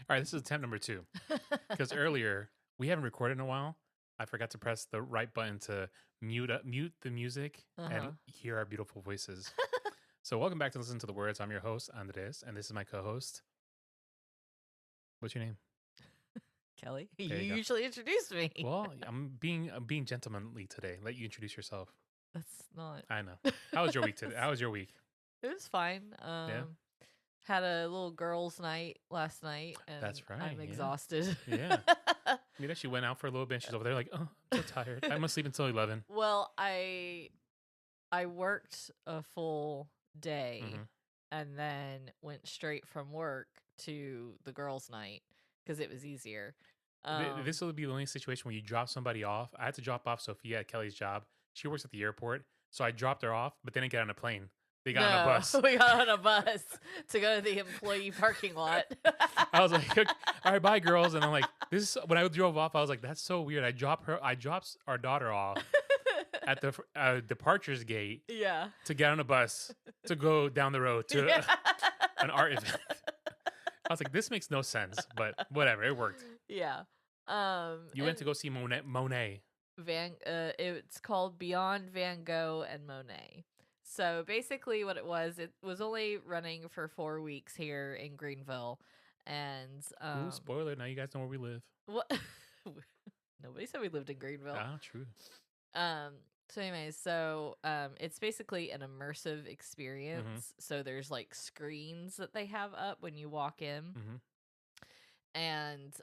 All right, this is attempt number 2. Because earlier we haven't recorded in a while. I forgot to press the right button to mute the music and hear our beautiful voices. So welcome back to Listen to the Words. I'm your host, Andres, and this is my co-host. What's your name? Kelly. There You you go. usually introduce me. Well, I'm being gentlemanly today. Let you introduce yourself. That's not. I know. How was your week today? How was your week? It was fine. Yeah. Had a little girls' night last night, and That's right, I'm yeah. exhausted. Yeah. Mira, she went out for a little bit. And she's over there like, oh, I'm so tired. I must sleep until 11. Well, I worked a full day and then went straight from work to the girls' night because it was easier. This will be the only situation where you drop somebody off. I had to drop off Sophia at Kelly's job. She works at the airport. So I dropped her off, but then I get on a plane. They got on a bus. We got on a bus to go to the employee parking lot. I was like, all right, bye, girls. And I'm like, when I drove off, I was like, that's so weird. I dropped our daughter off at the departures gate to get on a bus to go down the road to an art event. I was like, this makes no sense, but whatever, it worked. Yeah. You went to go see Monet. It's called Beyond Van Gogh and Monet. So basically what it was only running for 4 weeks here in Greenville. And ooh, spoiler, now you guys know where we live. What? Nobody said we lived in Greenville. Ah, true. So anyways, it's basically an immersive experience. So there's like screens that they have up when you walk in. And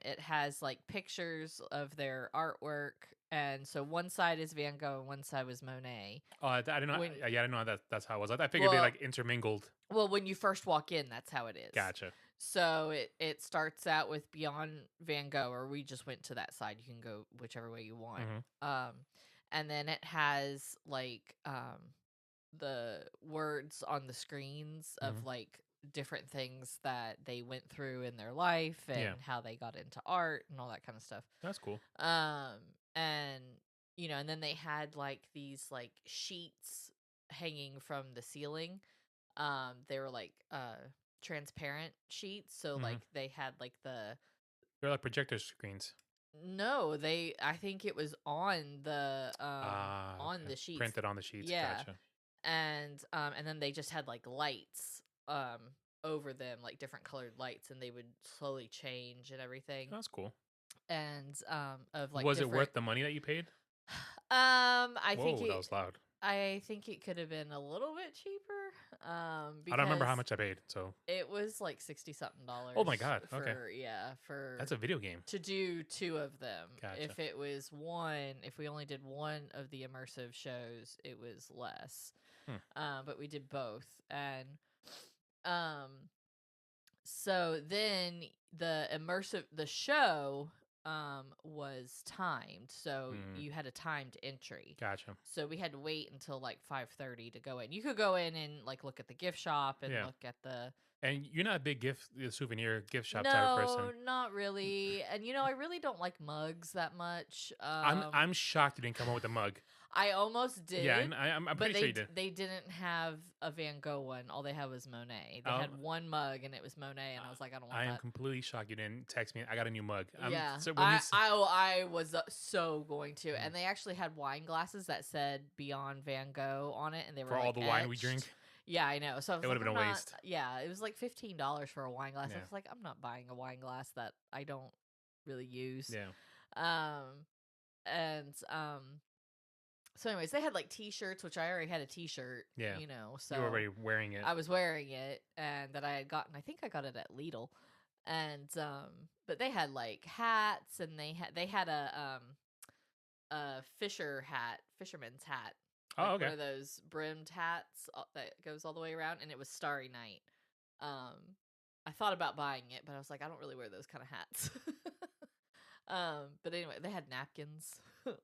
it has like pictures of their artwork, and so one side is Van Gogh and one side was Monet. Oh, I didn't know. I didn't know that's how it was. I figured they like intermingled. Well, when you first walk in, that's how it is. Gotcha. So it starts out with Beyond Van Gogh, or we just went to that side. You can go whichever way you want. And then it has like the words on the screens of like different things that they went through in their life and how they got into art and all that kind of stuff. That's cool. And and then they had like these like sheets hanging from the ceiling. They were like transparent sheets, so like they had like they're like projector screens. No, I think it was on the on the sheets. Printed on the sheets. Yeah. Gotcha. And then they just had like lights over them, like different colored lights, and they would slowly change and everything. That's cool. And of like, was it worth the money that you paid? I think that was loud. I think it could have been a little bit cheaper. I don't remember how much I paid, so it was like $60-something. Oh my god! Okay, that's a video game to do 2 of them. Gotcha. If it was one, if we only did one of the immersive shows, it was less. But we did both, and so then the show was timed, so you had a timed entry. Gotcha. So we had to wait until like 5:30 to go in. You could go in and like look at the gift shop and look at the. And you're not a big souvenir gift shop type of person. No, not really. And I really don't like mugs that much. I'm shocked you didn't come up with a mug. I almost did. Yeah, I'm pretty sure you did. They didn't have a Van Gogh one. All they had was Monet. They had one mug, and it was Monet, and I was like, I don't want that. I am completely shocked you didn't text me. I got a new mug. So I was so going to. And they actually had wine glasses that said Beyond Van Gogh on it, and they were for all the wine we drink. Yeah, I know. So it would have been a waste. Yeah, it was like $15 for a wine glass. I was like, I'm not buying a wine glass that I don't really use. Yeah. So anyways, they had like t-shirts, which I already had a t-shirt. Yeah. So you were already wearing it. I was wearing it, and that I had gotten. I think I got it at Lidl, and but they had like hats, and they had a fisherman's hat. Like one of those brimmed hats that goes all the way around, and it was Starry Night. I thought about buying it, but I was like, I don't really wear those kind of hats. But anyway, they had napkins.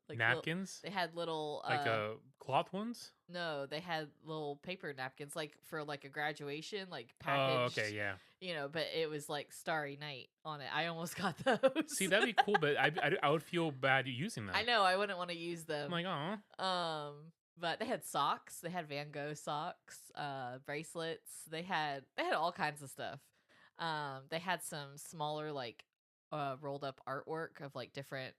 Napkins? They had little like a cloth ones? No, they had little paper napkins, like for like a graduation, like Oh, packaged. okay, yeah. But it was like Starry Night on it. I almost got those. See, that'd be cool, but I would feel bad using them. I know, I wouldn't want to use them. I'm like, oh. But they had socks. They had Van Gogh socks, bracelets. They had all kinds of stuff. They had some smaller like rolled up artwork of like different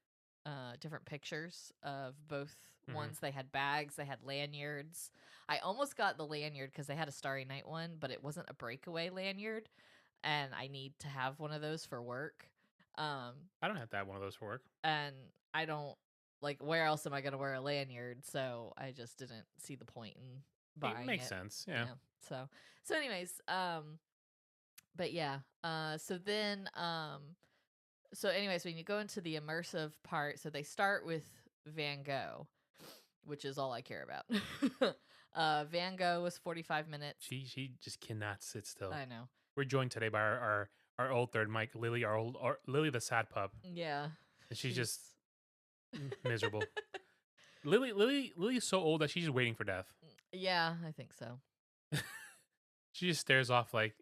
pictures of both ones. They had bags, they had lanyards. I almost got the lanyard because they had a Starry Night one, but it wasn't a breakaway lanyard, and I need to have one of those for work. I don't have to have one of those for work. And I don't, like, where else am I going to wear a lanyard? So I just didn't see the point in buying it. It makes sense, yeah. So anyways, but yeah, so anyways, when you go into the immersive part, so they start with Van Gogh, which is all I care about. Van Gogh was 45 minutes. She just cannot sit still. I know. We're joined today by our old third Mike, Lily, Lily the sad pup. Yeah. And she's just miserable. Lily is so old that she's just waiting for death. Yeah, I think so. She just stares off like,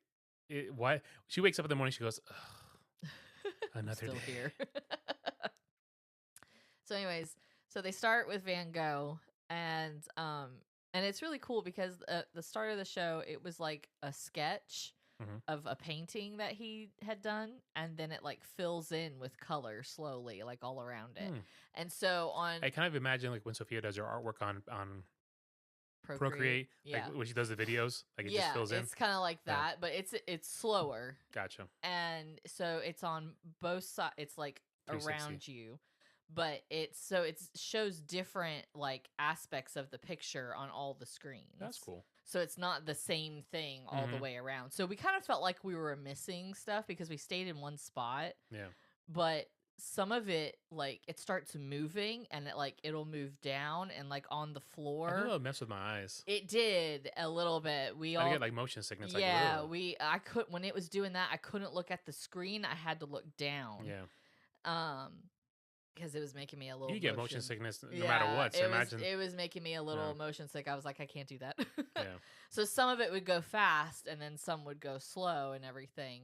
why? She wakes up in the morning, she goes, ugh, another still day. Here. So anyways, so they start with Van Gogh, and it's really cool because the start of the show, it was like a sketch of a painting that he had done, and then it like fills in with color slowly, like all around it. And so I kind of imagine like when Sophia does her artwork on Procreate, yeah, like when she does the videos, like it just fills in. It's kind of like that, but it's slower. Gotcha. And so it's on both sides. It's like around you, but it shows different like aspects of the picture on all the screens. That's cool. So it's not the same thing all the way around. So we kind of felt like we were missing stuff because we stayed in one spot. Yeah. But some of it, like, it starts moving, and it'll move down and like on the floor. I think it'll mess with my eyes. It did a little bit. I get like motion sickness. Yeah, I could when it was doing that. I couldn't look at the screen. I had to look down. Yeah. Because it was making me a little. You get motion sickness no matter what. So it was making me a little motion sick. I was like, I can't do that. Yeah. So some of it would go fast, and then some would go slow, and everything.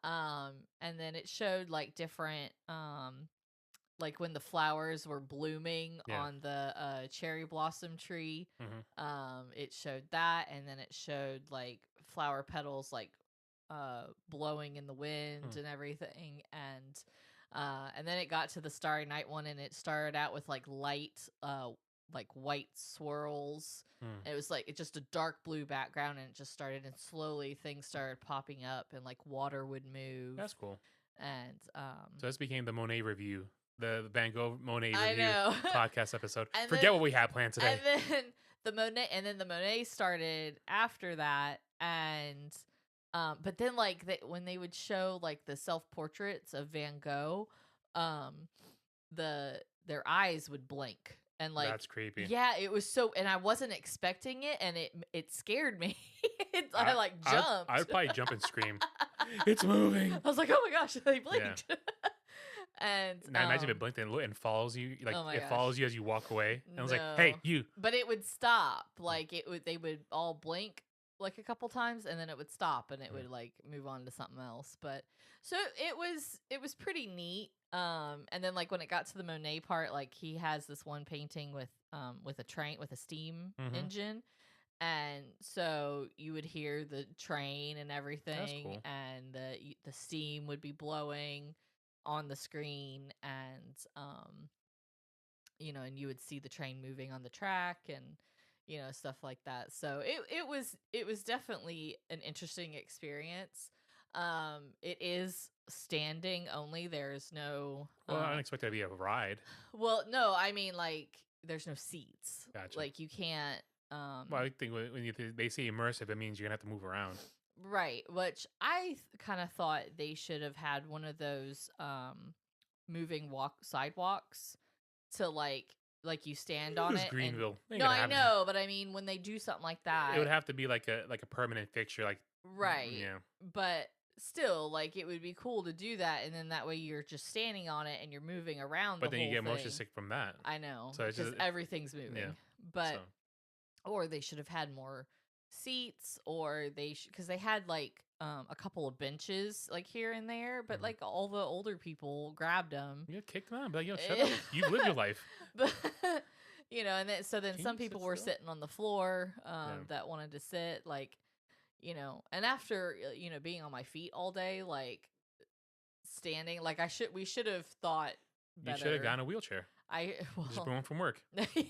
And then it showed like different, like when the flowers were blooming on the cherry blossom tree. It showed that, and then it showed like flower petals like blowing in the wind and everything, and then it got to the Starry Night one, and it started out with like light, like white swirls. It was like just a dark blue background, and it just started, and slowly things started popping up, and like water would move. That's cool. And so this became the Monet review, the Van Gogh Monet review podcast episode. Forget what we had planned today. And then the Monet started after that, and but then like when they would show like the self portraits of Van Gogh, their eyes would blink. And like that's creepy. Yeah, it was so, and I wasn't expecting it, and it scared me. I like jumped. I'd probably jump and scream. It's moving. I was like, oh my gosh, they blinked. Yeah. And now imagine if it blinked and follows you, like it follows you as you walk away. And I was like, hey, you. But it would stop. Like they would all blink like a couple times, and then it would stop, and it would like move on to something else. But so it was pretty neat. And then like when it got to the Monet part, like he has this one painting with a train with a steam engine, and so you would hear the train and everything, cool. and the steam would be blowing on the screen, and and you would see the train moving on the track, and stuff like that. So it was definitely an interesting experience. It is standing only. There's no. Well, I didn't expect it to be a ride. Well, no, I mean like there's no seats. Gotcha. Like you can't. Well, I think when they say immersive, it means you're gonna have to move around. Right, which I kind of thought they should have had one of those moving sidewalks to like you stand on it. Greenville. No, I know, but I mean when they do something like that, it would have to be like a permanent fixture, like right. Yeah, but still, like it would be cool to do that, and then that way you're just standing on it and you're moving around. But then you get motion motion sick from that. I know, so it's just everything's moving. Yeah. But or they should have had more seats, or because they had like a couple of benches like here and there, but like all the older people grabbed them. You kicked them out. Be like, yo, shut up. You've lived your life. But and then some people were sitting on the floor that wanted to sit, like, and after being on my feet all day, like standing, like we should have thought better. You should have gotten a wheelchair. Just going from work. Right.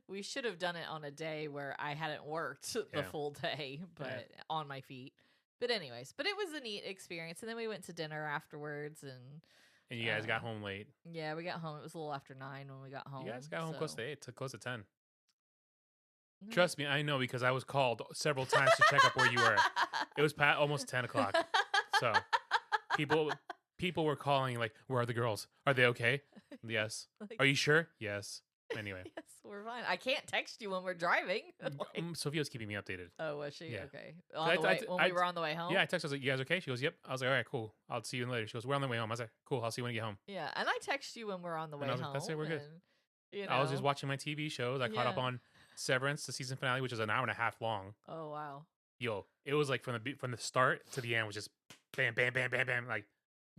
We should have done it on a day where I hadn't worked the full day, but on my feet. But anyways, it was a neat experience. And then we went to dinner afterwards, and you guys got home late. Yeah, we got home. It was a little after 9 when we got home. You guys got home close to 8, close to 10. Trust me, I know, because I was called several times to check up where you were. It was almost 10 o'clock. So people were calling like, where are the girls? Are they okay? Yes. Are you sure? Yes. Anyway. Yes, we're fine. I can't text you when we're driving. Sophia was keeping me updated. Oh, was she? Yeah. Okay. When we were on the way home? Yeah, I texted her. I was like, you guys okay? She goes, yep. I was like, all right, cool. I'll see you later. She goes, we're on the way home. I was like, cool. I'll see you when you get home. Yeah, and I text you when we're on the way home. That's it. We're good. I was just watching my TV shows. I caught up on Severance, the season finale, which is an hour and a half long. Oh, wow. Yo, it was like from the start to the end was just bam, bam, bam, bam, bam. Like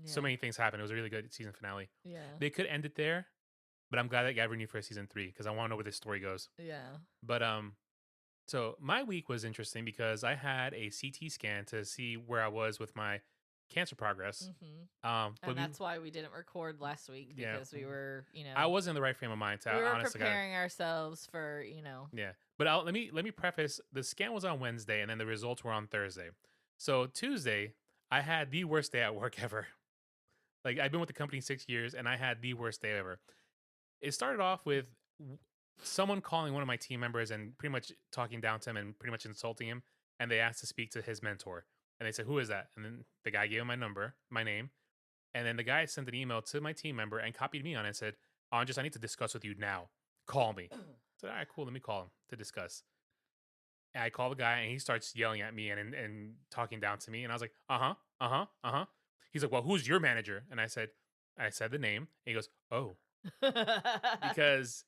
so many things happened. It was a really good season finale. Yeah. They could end it there, but I'm glad they got renewed for season 3 because I want to know where this story goes. Yeah. But so my week was interesting because I had a CT scan to see where I was with my cancer progress. And that's why we didn't record last week, because we were, I wasn't in the right frame of mind. We were preparing ourselves for, Yeah. But let me preface, the scan was on Wednesday and then the results were on Thursday. So Tuesday, I had the worst day at work ever. Like, I've been with the company 6 years and I had the worst day ever. It started off with someone calling one of my team members and pretty much talking down to him and pretty much insulting him. And they asked to speak to his mentor. And they said, who is that? And then the guy gave him my name. And then the guy sent an email to my team member and copied me on it and said, I need to discuss with you now. Call me. I said, all right, cool. Let me call him to discuss. And I call the guy and he starts yelling at me and talking down to me. And I was like, He's like, well, who's your manager? And I said the name. And he goes, oh. Because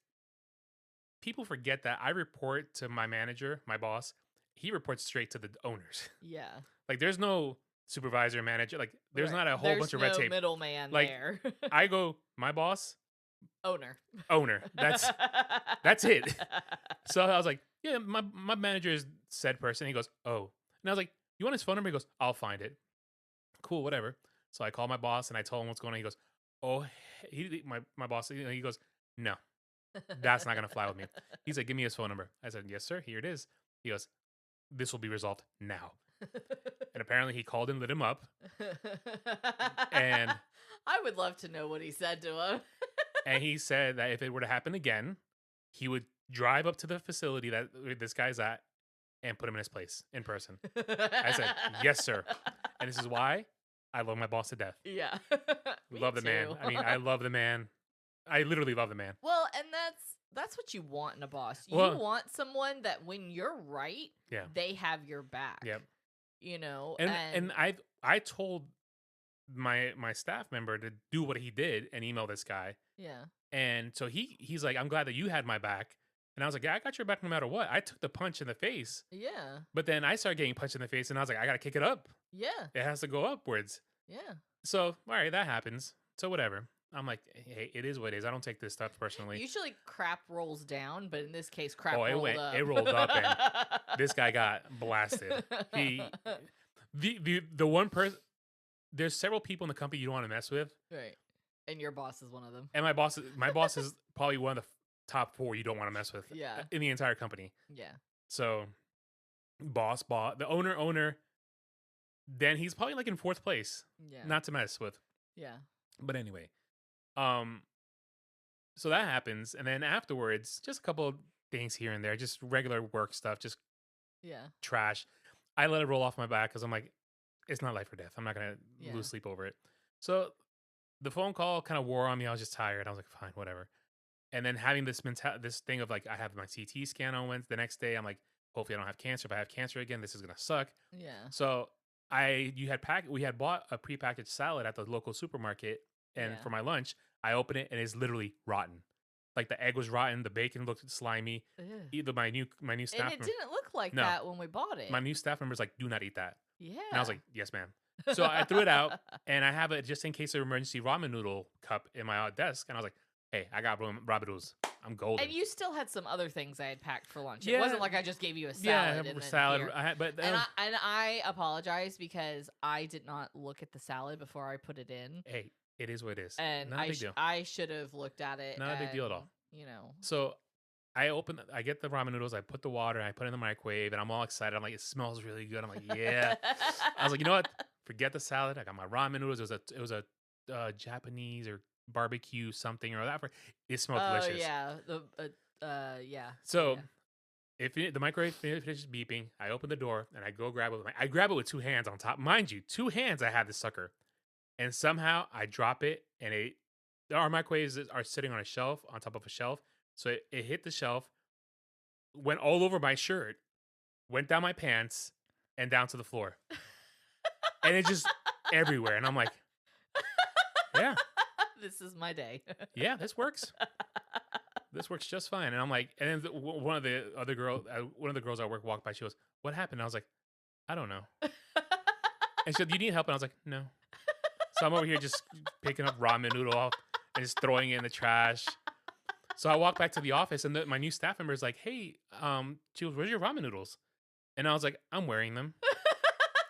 people forget that I report to my manager, my boss. He reports straight to the owners. Yeah. Like, there's no supervisor, manager. Like, there's not a whole bunch of red tape. Middleman like, there. I go, my boss, owner. That's it. So I was like, yeah, my manager is said person. He goes, oh. And I was like, you want his phone number? He goes, I'll find it. Cool, whatever. So I called my boss and I told him what's going on. He goes, oh, my boss, he goes, no, that's not going to fly with me. He's like, give me his phone number. I said, yes, sir. Here it is. He goes, this will be resolved now. And apparently he called him, lit him up. And I would love to know what he said to him. And he said that if it were to happen again, he would drive up to the facility that this guy's at and put him in his place in person. I said, yes, sir. And this is why I love my boss to death. Yeah. Love the man. I mean, I love the man. I literally love the man. Well, and that's what you want in a boss. You want someone that when you're right, they have your back. Yep. And I told my staff member to do what he did and email this guy. Yeah. And so he's like, I'm glad that you had my back. And I was like, yeah, I got your back no matter what. I took the punch in the face. Yeah. But then I started getting punched in the face and I was like, I got to kick it up. Yeah. It has to go upwards. Yeah. So, all right, that happens. So whatever. I'm like, hey, it is what it is. I don't take this stuff personally. Usually crap rolls down, but in this case, crap rolled up. It rolled up and this guy got blasted. The one person, there's several people in the company you don't want to mess with. Right. And your boss is one of them. And my boss is probably one of the top 4 you don't want to mess with. Yeah. In the entire company. Yeah. So, boss, the owner, then he's probably like in 4th place. Yeah. Not to mess with. Yeah. But anyway, so that happens, and then afterwards, just a couple of things here and there, just regular work stuff, just trash. I let it roll off my back because I'm like, it's not life or death. I'm not gonna lose sleep over it. So the phone call kind of wore on me. I was just tired. I was like, fine, whatever. And then having this thing of like, I have my CT scan on Wednesday. The next day, I'm like, hopefully I don't have cancer. If I have cancer again, this is gonna suck. Yeah. So we had bought a prepackaged salad at the local supermarket, and for my lunch, I open it and it's literally rotten. Like the egg was rotten, the bacon looked slimy. Ugh. Either my new staff And it didn't look like that when we bought it. My new staff member's like, do not eat that. Yeah. And I was like, yes, ma'am. So I threw it out, and I have a just in case of emergency ramen noodle cup in my desk. And I was like, hey, I got ramen noodles. I'm golden. And you still had some other things I had packed for lunch. It wasn't like I just gave you a salad. Yeah, salad. I apologize because I did not look at the salad before I put it in. Hey, it is what it is. And Not a big deal. I should have looked at it. Not a big deal at all. You know. So I get the ramen noodles, I put the water, I put it in the microwave, and I'm all excited. I'm like, it smells really good. I'm like, yeah. I was like, you know what? Forget the salad. I got my ramen noodles. It was a Japanese or barbecue something or that. It smelled delicious. Yeah. Yeah. So if the microwave finishes beeping, I open the door and I go grab it. I grab it with two hands on top. Mind you, two hands I have this sucker. And somehow I drop it, and our microwaves are sitting on top of a shelf. So it hit the shelf, went all over my shirt, went down my pants, and down to the floor. And it just everywhere. And I'm like, yeah. This is my day. Yeah, this works. This works just fine. And I'm like, and then one of the girls at work walked by. She goes, what happened? And I was like, I don't know. And she said, you need help? And I was like, no. So I'm over here just picking up ramen noodle off and just throwing it in the trash. So I walk back to the office, and my new staff member is like, hey, she goes, where's your ramen noodles? And I was like, I'm wearing them.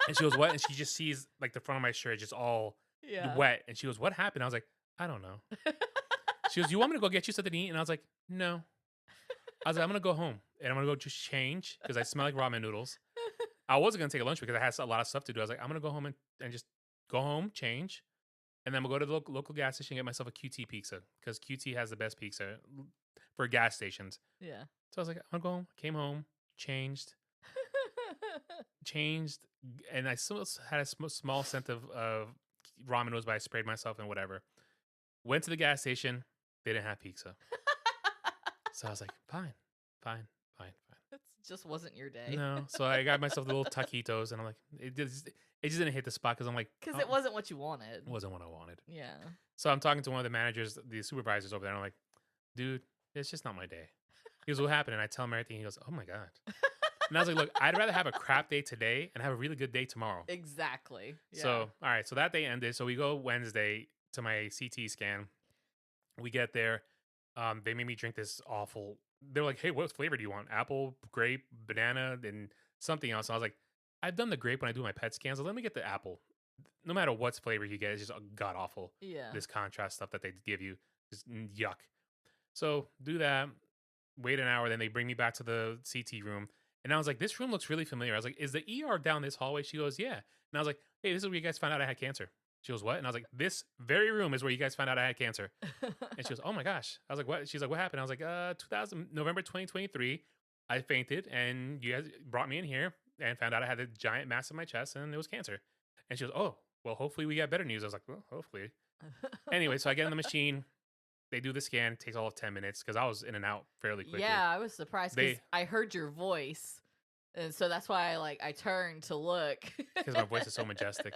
And she goes, what? And she just sees like the front of my shirt just all wet. And she goes, what happened? I was like, I don't know. She goes, you want me to go get you something to eat? And I was like, no. I was like, I'm going to go home, and I'm going to go just change because I smell like ramen noodles. I wasn't going to take a lunch because I had a lot of stuff to do. I was like, I'm going to go home and just go home, change. And then we'll go to the local gas station and get myself a QT pizza because QT has the best pizza for gas stations. Yeah. So I was like, I'm going to go home. Came home, changed, and I still had a small scent of ramen noodles, but I sprayed myself and whatever. Went to the gas station. They didn't have pizza. So I was like, fine. That just wasn't your day. No. So I got myself the little taquitos, and I'm like, it just didn't hit the spot because I'm like, because it wasn't what you wanted. It wasn't what I wanted. Yeah. So I'm talking to one of the managers, the supervisors over there, and I'm like, dude, it's just not my day. He goes, what happened? And I tell him everything. He goes, oh my God. And I was like, look, I'd rather have a crap day today and have a really good day tomorrow. Exactly. Yeah. So, all right. So that day ended. So we go Wednesday to my CT scan. We get there. They made me drink this awful. They're like, hey, what flavor do you want? Apple, grape, banana, and something else. And I was like, I've done the grape when I do my PET scans. So let me get the apple. No matter what flavor you get, it's just god awful. Yeah. This contrast stuff that they give you. Just yuck. So do that. Wait an hour. Then they bring me back to the CT room. And I was like, this room looks really familiar. I was like, is the ER down this hallway? She goes, yeah. And I was like, hey, this is where you guys found out I had cancer. She goes, what? And I was like, this very room is where you guys found out I had cancer. And she goes, oh my gosh. I was like, what? She's like, what happened? I was like, November 2023, I fainted, and you guys brought me in here and found out I had a giant mass in my chest, and it was cancer. And she goes, oh, well, hopefully we got better news. I was like, well, hopefully. Anyway, so I get in the machine. They do the scan. It takes all of 10 minutes because I was in and out fairly quickly. Yeah, I was surprised because I heard your voice. And so that's why I turned to look. Because my voice is so majestic.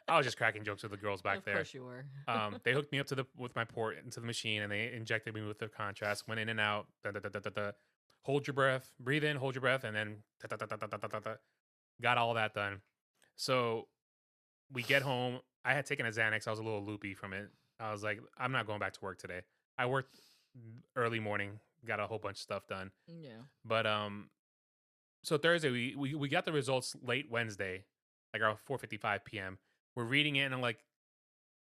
I was just cracking jokes with the girls back there. Of course you were. They hooked me up with my port into the machine, and they injected me with the contrast. Went in and out. Hold your breath. Breathe in. Hold your breath, and then got all that done. So we get home. I had taken a Xanax. I was a little loopy from it. I was like, I'm not going back to work today. I worked early morning. Got a whole bunch of stuff done. Yeah. But so Thursday we got the results late Wednesday, like around 4:55 p.m. We're reading it, and I'm like,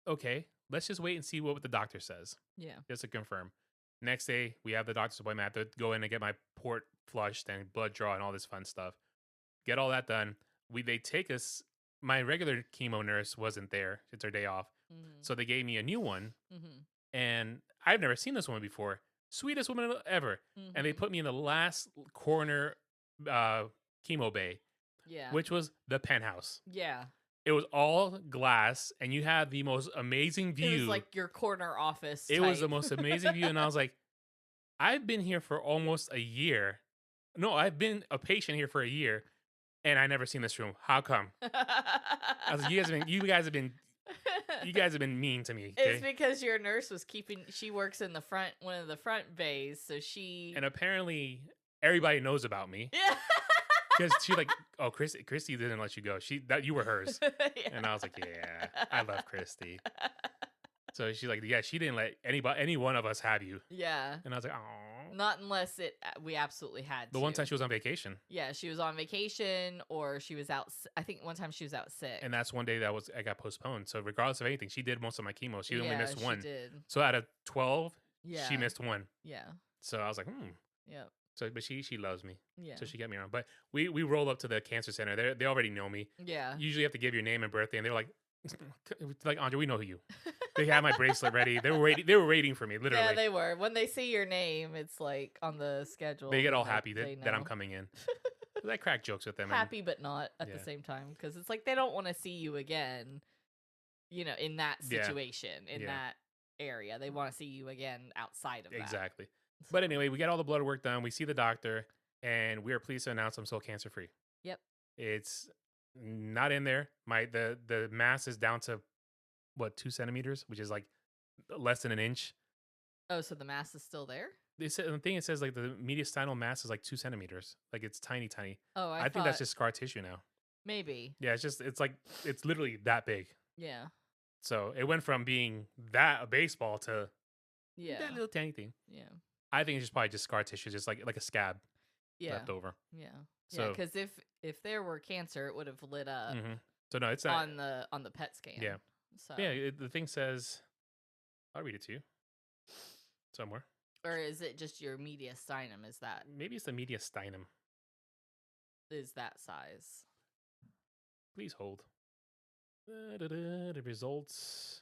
okay, let's just wait and see what the doctor says. Yeah. Just to confirm. Next day, we have the doctor's appointment. I have to go in and get my port flushed and blood draw and all this fun stuff. Get all that done. They take us. My regular chemo nurse wasn't there. It's her day off. Mm-hmm. So they gave me a new one. Mm-hmm. And I've never seen this woman before. Sweetest woman ever. Mm-hmm. And they put me in the last corner chemo bay. Yeah. Which was the penthouse. Yeah. It was all glass, and you had the most amazing view. It was like your corner office. It was the most amazing view, and I was like, I've been here for almost a year. No, I've been a patient here for a year, and I never seen this room. How come? I was like, you guys have been You guys have been mean to me. It's because your nurse was she works in the front, one of the front bays, so she. And apparently everybody knows about me. Yeah. Because she like, oh, Christy didn't let you go. You were hers. Yeah. And I was like, yeah, I love Christy. So she's like, yeah, she didn't let any one of us have you. Yeah. And I was like, oh. Not unless we absolutely had to. The one time she was on vacation. Yeah, she was on vacation or she was out. I think one time she was out sick. And that's one day I got postponed. So regardless of anything, she did most of my chemo. She only missed one. She did. So out of 12, she missed one. Yeah. So I was like, Yeah. So, but she loves me. Yeah. So she got me around. But we roll up to the cancer center. They already know me. Yeah. Usually you have to give your name and birthday, and they're like, Andre, we know who you. They had my bracelet ready. They were waiting for me, literally. Yeah, they were. When they see your name, it's like on the schedule. They get all happy that I'm coming in. I crack jokes with them. Happy, but not at the same time, because it's like they don't want to see you again. In that situation, in that area, they want to see you again outside of that. Exactly. But anyway, we get all the blood work done. We see the doctor, and we are pleased to announce I'm still cancer free. Yep. It's not in there. The mass is down to 2 centimeters, which is like less than an inch. Oh, so the mass is still there? The thing it says like the mediastinal mass is like 2 centimeters. Like it's tiny. Oh, I think that's just scar tissue now. Maybe. Yeah, it's literally that big. Yeah. So it went from being a baseball to that little tiny thing. Yeah. I think it's probably just scar tissue, just like a scab left over. Yeah. So, because if there were cancer, it would have lit up. Mm-hmm. So no, it's not on the PET scan. Yeah. So the thing says, I'll read it to you somewhere. Or is it just your mediastinum? Is that maybe it's the mediastinum? Is that size? Please hold. The results.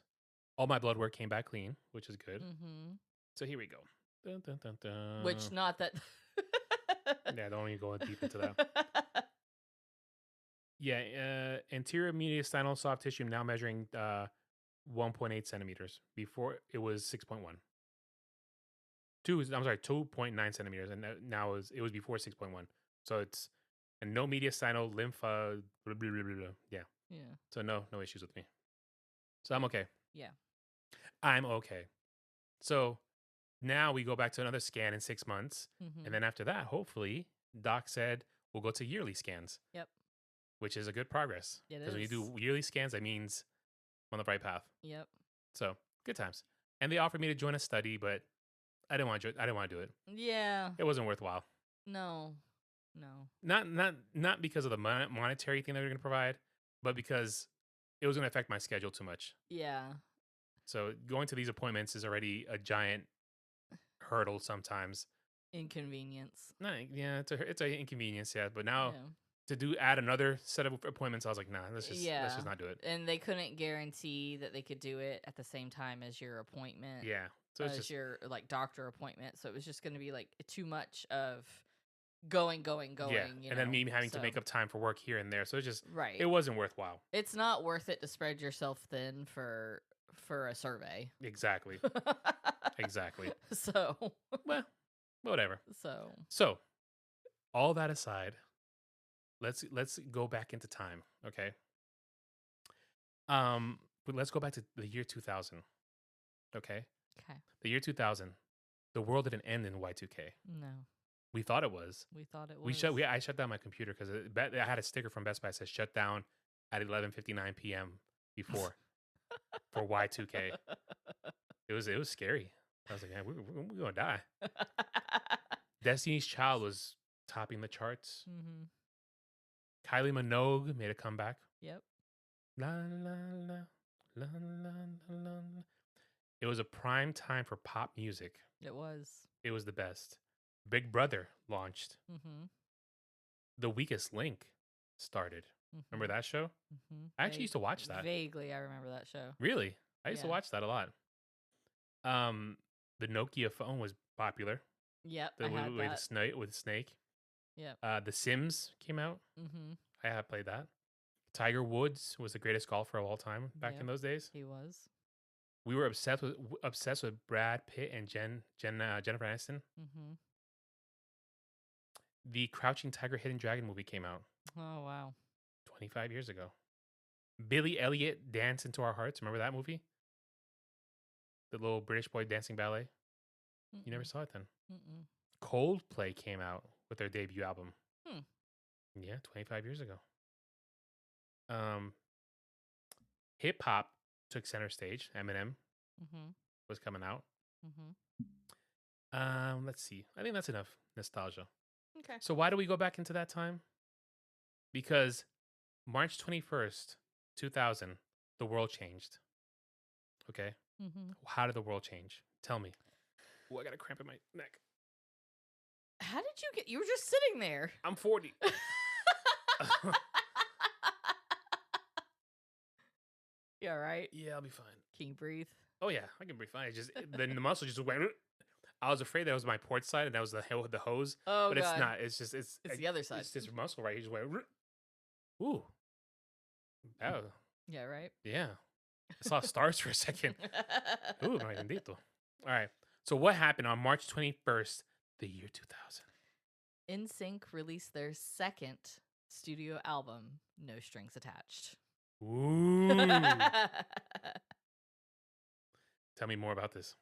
All my blood work came back clean, which is good. Mm-hmm. So here we go. Dun, dun, dun, dun. Which not that. Yeah, don't even go deep into that. Yeah, anterior mediastinal soft tissue now measuring 1.8 centimeters. Before it was 6.1. 2.9 centimeters, and now it was before 6.1. So it's and no mediastinal lymph. Blah, blah, blah, blah, blah. Yeah. Yeah. So no issues with me. So I'm okay. Yeah. I'm okay. So now we go back to another scan in 6 months, and then after that, hopefully, doc said we'll go to yearly scans. Yep. Which is a good progress. Because when you do yearly scans, that means I'm on the right path. Yep. So good times. And they offered me to join a study, but I didn't want to do it. Yeah. It wasn't worthwhile. No. Not because of the monetary thing they were going to provide, but because it was going to affect my schedule too much. Yeah. So going to these appointments is already a giant hurdle sometimes. Inconvenience. No, yeah, it's an inconvenience, yeah. But now to add another set of appointments, I was like, nah, let's just not do it. And they couldn't guarantee that they could do it at the same time as your appointment. Yeah. So it's just your doctor appointment. So it was just going to be like too much of going. Yeah. And then me having to make up time for work here and there. So it's just it wasn't worthwhile. It's not worth it to spread yourself thin for a survey. Exactly. Exactly. So well, whatever. So all that aside, let's go back into time, okay? But let's go back to the year 2000. Okay? Okay. The year 2000. The world didn't end in Y2K. No. We thought it was. I shut down my computer because I had a sticker from Best Buy that says shut down at 11:59 p.m. before for Y2K. It was scary. I was like, man, we're gonna die. Destiny's Child was topping the charts. Mm-hmm. Kylie Minogue made a comeback. Yep. La la la la la la la. It was a prime time for pop music. It was. It was the best. Big Brother launched. Mm-hmm. The Weakest Link started. Mm-hmm. Remember that show? Mm-hmm. I actually used to watch that. Vaguely, I remember that show. Really? I used to watch that a lot. The Nokia phone was popular. Yep, with Snake. Yep. The Sims came out. Mm-hmm. I have played that. Tiger Woods was the greatest golfer of all time back in those days. He was. We were obsessed with Brad Pitt and Jennifer Aniston. Mm-hmm. The Crouching Tiger, Hidden Dragon movie came out. Oh, wow. 25 years ago. Billy Elliot, Dance Into Our Hearts. Remember that movie? The little British boy dancing ballet. Mm-mm. You never saw it then. Mm-mm. Coldplay came out with their debut album. Hmm. Yeah, 25 years ago. Hip hop took center stage. Eminem was coming out. Let's see. I think that's enough nostalgia. Okay. So why do we go back into that time? Because March 21st, 2000, the world changed. Okay? How did the world change? Tell me. Oh, I got a cramp in my neck. How did you get... You were just sitting there. I'm 40. You all right? Yeah, I'll be fine. Can you breathe? Oh, yeah. I can breathe fine. Then the muscle just went... I was afraid that was my port side and that was the hose. Oh, but God. It's not. It's just... It's the other side. It's this muscle right here. Just went... Ooh. Oh. Yeah, right? Yeah. I saw stars for a second. Ooh, my bendito. All right. So what happened on March 21st, the year 2000? NSYNC released their second studio album, No Strings Attached. Ooh. Tell me more about this.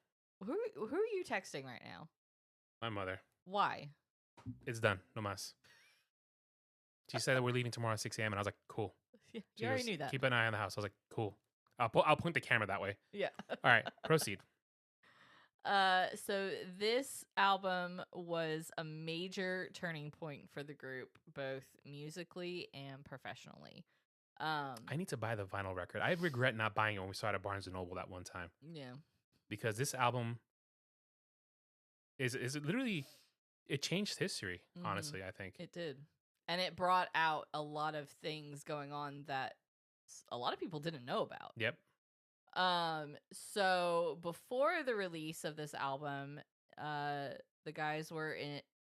Who are you texting right now? My mother. Why? It's done. No mas. She said that we're leaving tomorrow at 6 a.m. and I was like, cool. Yeah, you already knew that. Keep an eye on the house. I was like, cool. I'll point the camera that way. Yeah. All right. Proceed. So this album was a major turning point for the group, both musically and professionally. I need to buy the vinyl record. I regret not buying it when we saw it at Barnes & Noble that one time. Yeah. Because this album is literally, it changed history, honestly, I think. It did. And it brought out a lot of things going on that a lot of people didn't know about. Yep. So before the release of this album, the guys were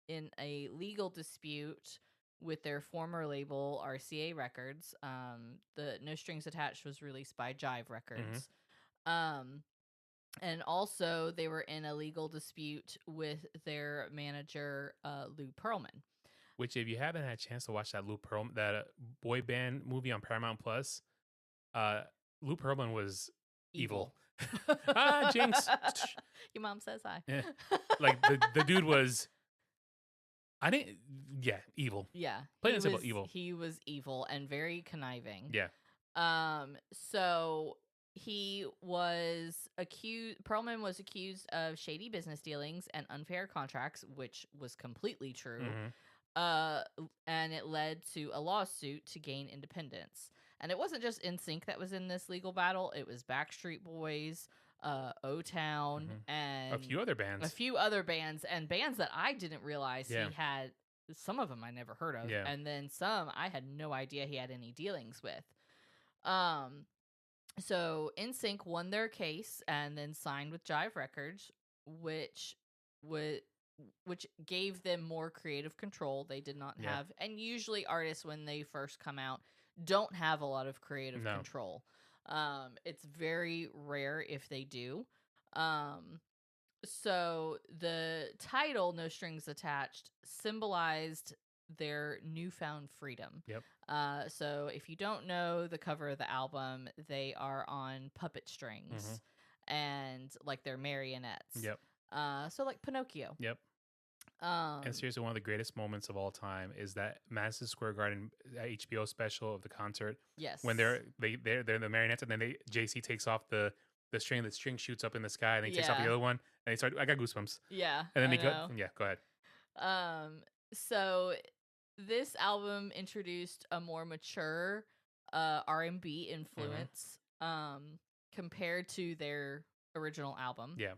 in a legal dispute with their former label, RCA Records. The No Strings Attached was released by Jive Records. And also they were in a legal dispute with their manager, Lou Pearlman. Which, if you haven't had a chance to watch that that boy band movie on Paramount Plus, Lou Pearlman was evil. Jinx. Your mom says hi. Yeah. Like the dude was. Evil. Yeah, plain and simple, evil. He was evil and very conniving. Yeah. So he was accused. Pearlman was accused of shady business dealings and unfair contracts, which was completely true. And it led to a lawsuit to gain independence. And it wasn't just NSYNC that was in this legal battle. It was Backstreet Boys, O-Town, and a few other bands. And bands that I didn't realize he had. Some of them I never heard of. And then some I had no idea he had any dealings with. So NSYNC won their case and then signed with Jive Records, which gave them more creative control. They did not have, and usually artists when they first come out don't have a lot of creative control. It's very rare if they do. So the title No Strings Attached symbolized their newfound freedom. Yep. So if you don't know the cover of the album, they are on puppet strings and like they're marionettes. Yep. So like Pinocchio. Yep. And seriously, one of the greatest moments of all time is that Madison Square Garden HBO special of the concert. Yes. When they're the marionettes, and then JC takes off the string. The string shoots up in the sky, and then he takes off the other one, and they start. I got goosebumps. Yeah. And then they go. Yeah. Go ahead. So this album introduced a more mature R&B influence compared to their original album. Yeah.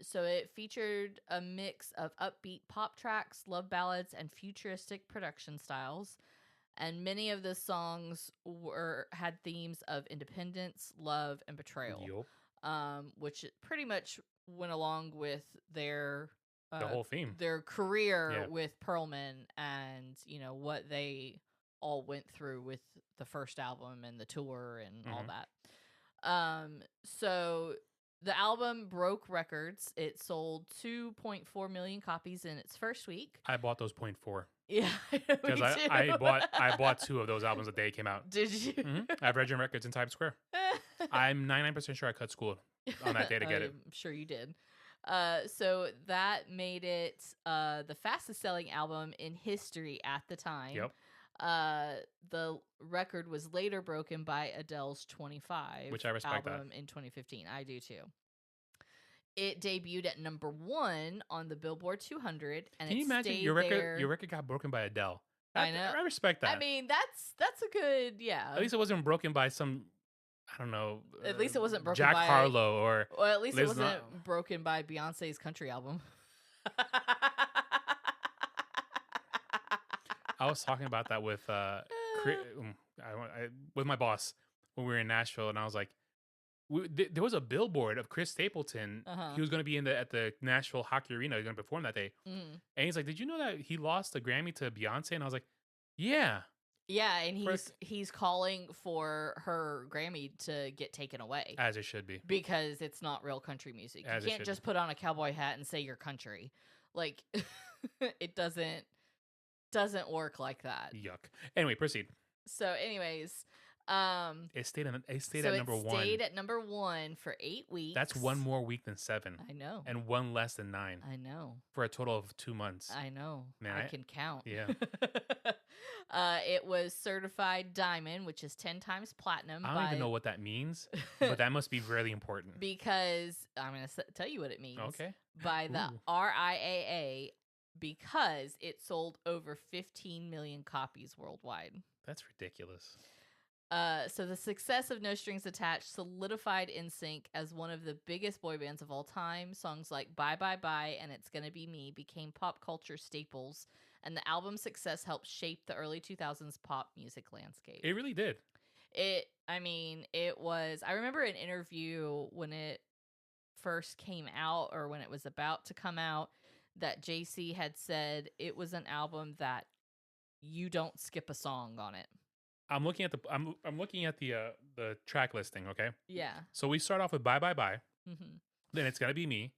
So it featured a mix of upbeat pop tracks, love ballads, and futuristic production styles. And many of the songs had themes of independence, love, and betrayal. Which pretty much went along with their the whole theme, their career with Pearlman, and what they all went through with the first album and the tour and all that. So The album broke records. It sold 2.4 million copies in its first week. I bought those 0.4. Yeah, because I bought 2 of those albums the day it came out. Did you? Mm-hmm. I have Virgin Records in Times Square. I'm 99% sure I cut school on that day to get it. I'm sure you did. So that made it the fastest selling album in history at the time. Yep. The record was later broken by Adele's 25, which I respect album in 2015. I do too. It debuted at number 1 on the Billboard 200, and can you imagine your record got broken by Adele? I know. I respect that. I mean, that's a good, yeah. At least it wasn't broken by some, I don't know. At least it wasn't broken Jack by Harlow or. Well, at least it wasn't broken by Beyonce's country album. I was talking about that with with my boss when we were in Nashville, and I was like, there was a billboard of Chris Stapleton. He was going to be at the Nashville Hockey Arena. He was going to perform that day. And he's like, "Did you know that he lost the Grammy to Beyonce?" And I was like, "Yeah." Yeah, and he's calling for her Grammy to get taken away. As it should be. Because it's not real country music. You can't just put on a cowboy hat and say you're country. Like, it doesn't work like that. Yuck. Anyway, proceed. So anyways, it stayed at number 1. It stayed at number 1 for 8 weeks. That's 1 more week than 7. I know. And 1 less than 9. I know. For a total of 2 months. I know. Man, I can count. Yeah. It was certified diamond, which is 10 times platinum. I don't even know what that means, but that must be really important. Because I'm going to tell you what it means. Okay. By the RIAA, because it sold over 15 million copies worldwide. That's ridiculous. So the success of No Strings Attached solidified NSYNC as one of the biggest boy bands of all time. Songs like Bye Bye Bye and It's Gonna Be Me became pop culture staples, and the album's success helped shape the early 2000s pop music landscape. It really did. It was, I remember an interview when it first came out, or when it was about to come out, that JC had said it was an album that you don't skip a song on it. I'm looking at the track listing, okay? Yeah. So we start off with Bye Bye Bye. Mm-hmm. Then It's Gonna Be Me.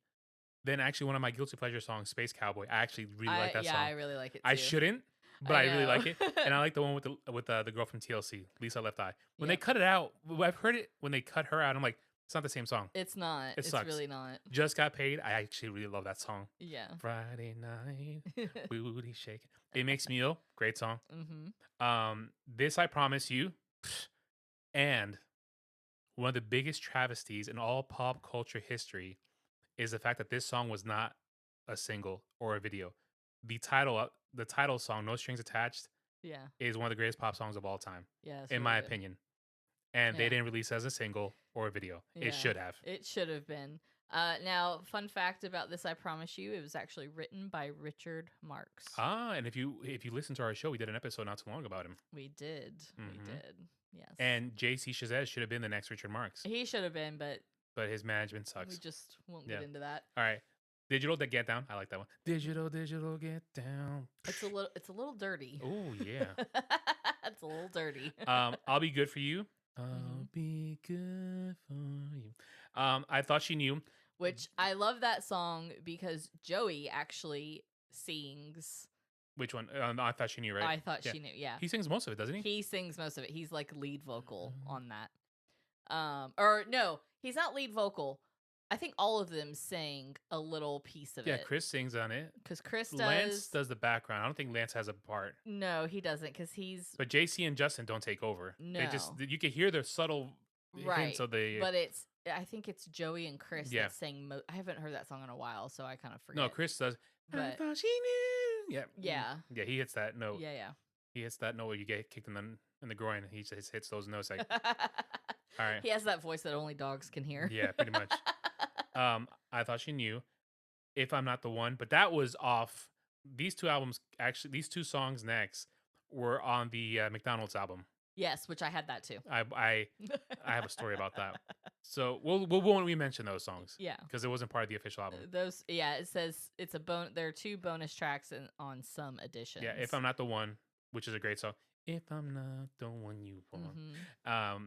Then actually one of my guilty pleasure songs, Space Cowboy. I actually really like that song. Yeah, I really like it too. I shouldn't, but I really like it. And I like the one with the girl from TLC, Lisa Left Eye. When they cut it out, I've heard it when they cut her out, I'm like, it's not the same song. It's not. It's really not. Just Got Paid. I actually really love that song. Yeah. Friday night, booty shaking. It Makes Me Ill. Great song. Mm-hmm. This I Promise You. And one of the biggest travesties in all pop culture history is the fact that this song was not a single or a video. The title song, No Strings Attached, is one of the greatest pop songs of all time. Yeah, in my opinion. And they didn't release it as a single or a video. It should have. It should have been. Now, fun fact about this, I Promise You, it was actually written by Richard Marx. And if you listen to our show, we did an episode not too long about him. We did. Mm-hmm. We did. Yes. And JC Chazelle should have been the next Richard Marx. He should have been, but his management sucks. We just won't get into that. All right. Digital Get Down. I like that one. Digital Get Down. It's a little dirty. Oh yeah. It's a little dirty. I'll Be Good for You. I'll be good for you. I Thought She Knew. Which I love that song because Joey actually sings. Which one? I Thought She Knew, right? I Thought She Knew, yeah. He sings most of it, doesn't he? He sings most of it. He's like lead vocal on that. Or no, he's not lead vocal. I think all of them sing a little piece of it. Yeah, Chris sings on it. Because Chris does. Lance does the background. I don't think Lance has a part. No, he doesn't, because he's... But JC and Justin don't take over. No. You can hear the subtle hints of the... But I think it's Joey and Chris that sing... I haven't heard that song in a while, so I kind of forget. No, Chris does. But, I thought she knew. Yeah. Yeah. Yeah, he hits that note. Yeah. He hits that note where you get kicked in the groin, and he just hits those notes like... All right. He has that voice that only dogs can hear. Yeah, pretty much. I Thought She Knew, If I'm Not the One, but that was off. These two songs next were on the McDonald's album. Yes, which I had that too. I have a story about that. So when we mention those songs, because it wasn't part of the official album. It says it's a there are 2 bonus tracks on some editions. Yeah, If I'm Not the One, which is a great song. If I'm not the one you want. Mm-hmm.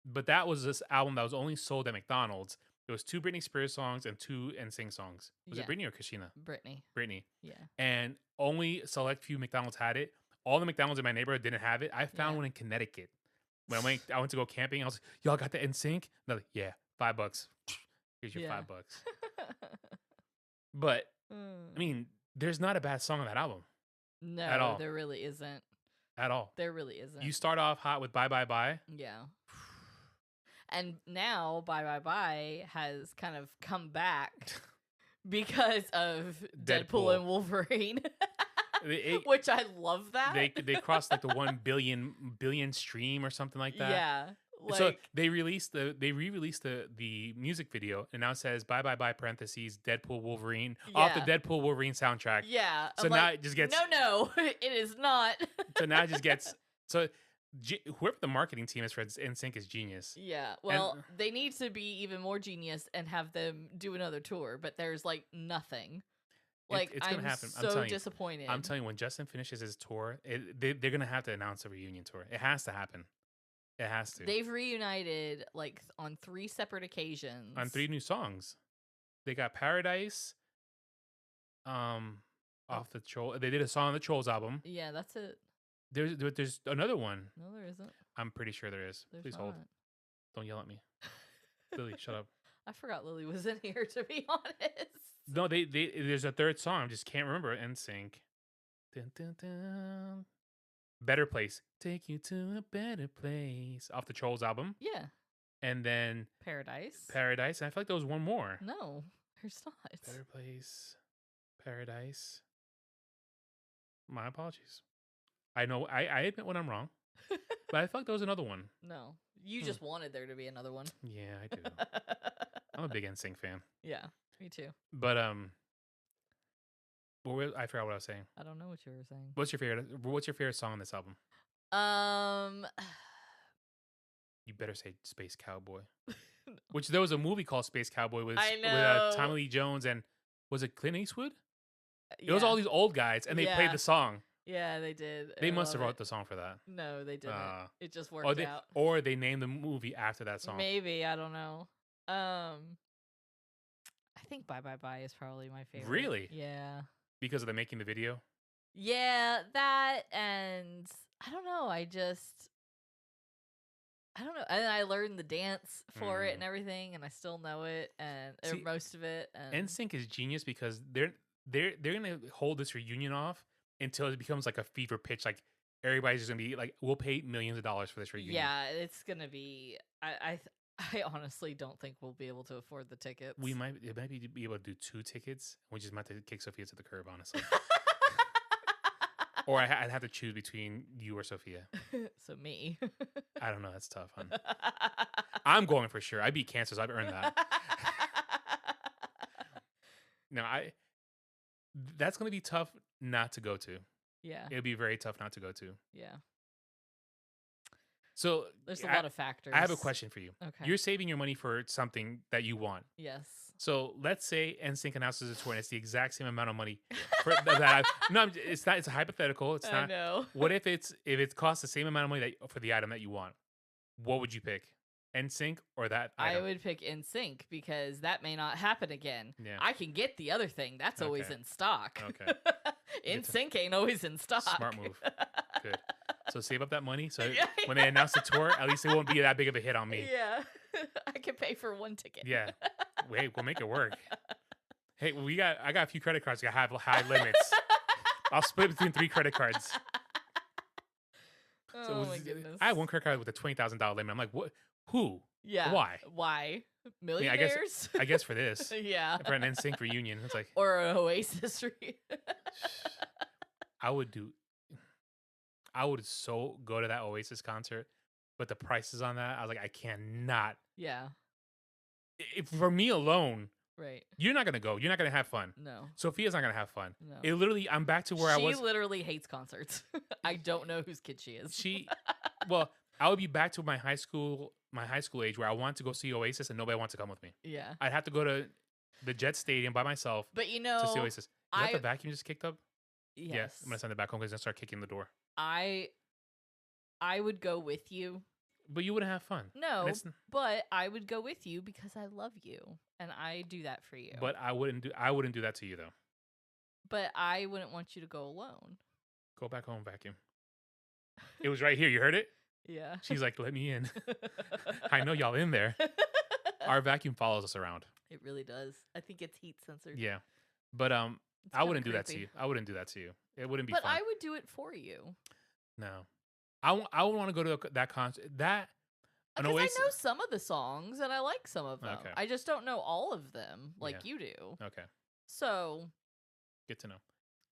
But that was this album that was only sold at McDonald's. It was 2 Britney Spears songs and 2 NSYNC songs. Was it Britney or Christina? Britney. Britney. Yeah. And only select few McDonald's had it. All the McDonald's in my neighborhood didn't have it. I found one in Connecticut. When I went to go camping, I was like, y'all got the NSYNC? They're like, yeah, $5. Here's your $5. But, I mean, there's not a bad song on that album. No, at all. There really isn't. At all. There really isn't. You start off hot with Bye Bye Bye. Yeah. And now Bye Bye Bye has kind of come back because of Deadpool and Wolverine. Which I love that. They crossed like the 1 billion stream or something like that. Yeah. Like, so they re-released the music video, and now it says Bye Bye Bye parentheses Deadpool Wolverine off the Deadpool Wolverine soundtrack. Yeah. So now it just gets no, it is not. So now it just gets whoever the marketing team is for NSYNC is genius. Yeah. Well, they need to be even more genius and have them do another tour, but there's like nothing. Like it's gonna happen. I'm so disappointed. I'm telling you, when Justin finishes his tour, they're gonna have to announce a reunion tour. It has to happen. It has to. They've reunited like on 3 separate occasions. On 3 new songs. They got Paradise. Off the Troll. They did a song on the Trolls album. Yeah, that's it. There's another one. No, there isn't. I'm pretty sure there is. Please hold. Don't yell at me. Lily, shut up. I forgot Lily was in here, to be honest. No, there's a 3rd song. I just can't remember. NSYNC. Dun, dun, dun. Better Place. Take you to a better place. Off the Trolls album. Yeah. And then Paradise. And I feel like there was one more. No, there's not. Better Place. Paradise. My apologies. I know I admit when I'm wrong. But I feel like there was another one. No. You just wanted there to be another one. Yeah, I do. I'm a big NSYNC fan. Yeah, me too. But I forgot what I was saying. I don't know what you were saying. What's your favorite song on this album? You better say Space Cowboy. No. Which there was a movie called Space Cowboy with Tommy Lee Jones and was it Clint Eastwood? It was all these old guys and they played the song. Yeah, they did. They must have wrote the song for that. No, they didn't. It just worked out. Or they named the movie after that song. Maybe, I don't know. I think Bye Bye Bye is probably my favorite. Really? Yeah. Because of the making the video? Yeah, that and I don't know. I don't know. And I learned the dance for it and everything, and I still know it and most of it. And NSYNC is genius because they're gonna hold this reunion off until it becomes like a fever pitch. Like everybody's just gonna be like, we'll pay millions of dollars for this reunion. Yeah, it's gonna be. I honestly don't think we'll be able to afford the tickets. We might be able to do 2 tickets. We just might have to kick Sophia to the curb, honestly. Or I'd have to choose between you or Sophia. So me. I don't know. That's tough, hon. I'm going for sure. I beat cancer, so I've earned that. No, that's going to be tough not to go to. Yeah. It'll be very tough not to go to. Yeah. So there's a lot of factors. I have a question for you. Okay. You're saving your money for something that you want. Yes. So let's say NSYNC announces a tour and it's the exact same amount of money for that. No, it's not. It's a hypothetical. It's not. I know. What if it costs the same amount of money for the item that you want? What would you pick? NSYNC or that item? I would pick NSYNC because that may not happen again. Yeah. I can get the other thing. That's always in stock. Okay. NSYNC ain't always in stock. Smart move. Good. So save up that money so when they announce the tour, at least it won't be that big of a hit on me. Yeah. I can pay for 1 ticket. Yeah. Wait, we'll make it work. Hey, I got a few credit cards that have high limits. I'll split it between 3 credit cards. Oh my goodness. I have 1 credit card with a $20,000 limit. I'm like, what? Who? Yeah. Why? Millionaires? I guess for this. Yeah. For an NSYNC reunion. It's like, or an Oasis reunion. I would so go to that Oasis concert, but the prices on that, I was like, I cannot. Yeah. For me alone, right? You're not gonna go. You're not gonna have fun. No. Sophia's not gonna have fun. No. It literally, I'm back to where I was. She literally hates concerts. I don't know whose kid she is. Well, I would be back to my high school age where I want to go see Oasis and nobody wants to come with me. Yeah. I'd have to go to the Jet Stadium by myself. But you know, to see Oasis. Is that the vacuum just kicked up? Yes. Yeah, I'm gonna send it back home because it's gonna start kicking the door. I would go with you But you wouldn't have fun. No, but I would go with you because I love you and I do that for you. But I wouldn't do that to you though. But I wouldn't want you to go alone. Go back home, vacuum. It was right here. You heard it? Yeah. She's like, let me in. I know y'all in there. Our vacuum follows us around. It really does. I think it's heat censored. Yeah. But I wouldn't do that to you. I wouldn't do that to you. It wouldn't be fun. But I would do it for you. No. I would want to go to that concert. Because I know some of the songs and I like some of them. Okay. I just don't know all of them like you do. Okay. So. Good to know.